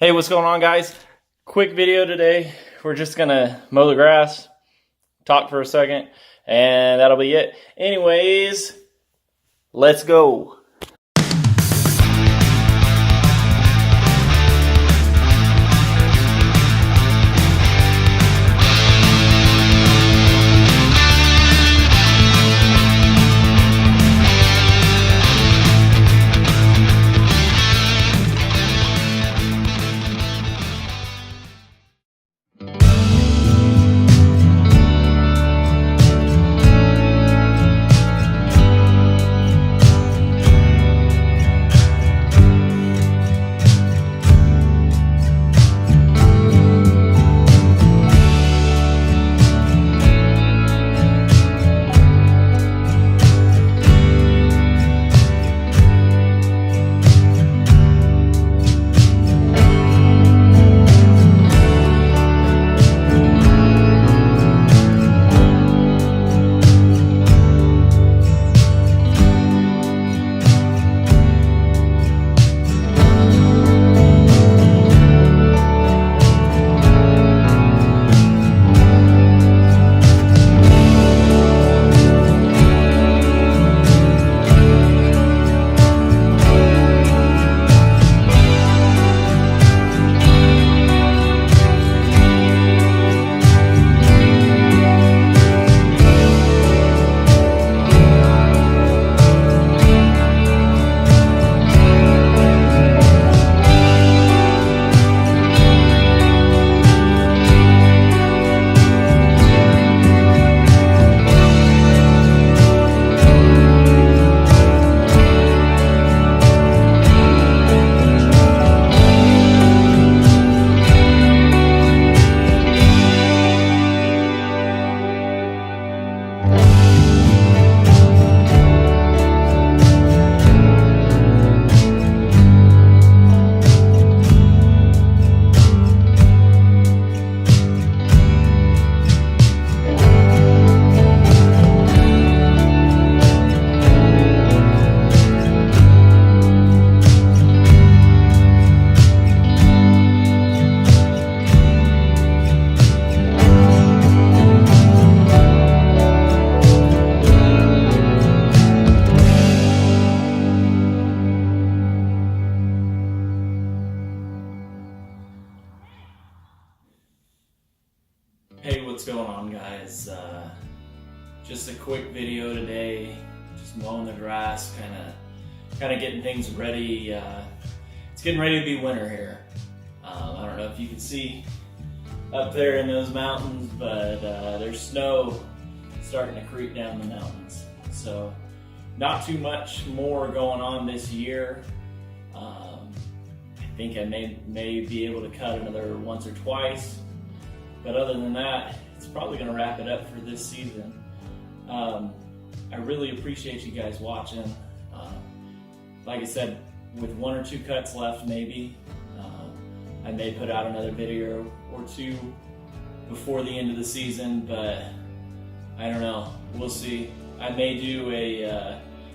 Hey, what's going on, guys? Quick video today. We're just gonna mow the grass, talk for a second, and that'll be it. Anyways, let's go. Hey, what's going on, guys? Just a quick video today, just mowing the grass, kind of getting things ready. It's getting ready to be winter here. I don't know if you can see up there in those mountains, but there's snow starting to creep down the mountains. So not too much more going on this year. I think I may be able to cut another once or twice. But other than that, it's probably going to wrap it up for this season. I really appreciate you guys watching. Like I said, with one or two cuts left maybe, I may put out another video or two before the end of the season, but I don't know, we'll see. I may do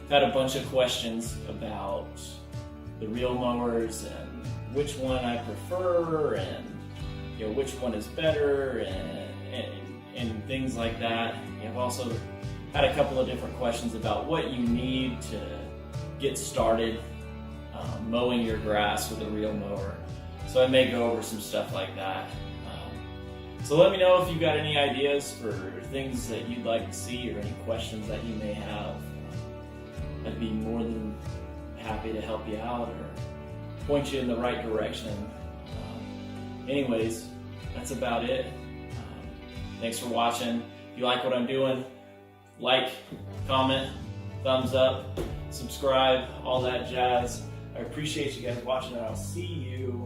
had a bunch of questions about the reel mowers and which one I prefer and which one is better and things like that. I've also had a couple of different questions about what you need to get started mowing your grass with a reel mower. So I may go over some stuff like that. So let me know if you've got any ideas for things that you'd like to see or any questions that you may have. I'd be more than happy to help you out or point you in the right direction. Anyways, that's about it. Thanks for watching. If you like what I'm doing, like, comment, thumbs up, subscribe, all that jazz. I appreciate you guys watching, and I'll see you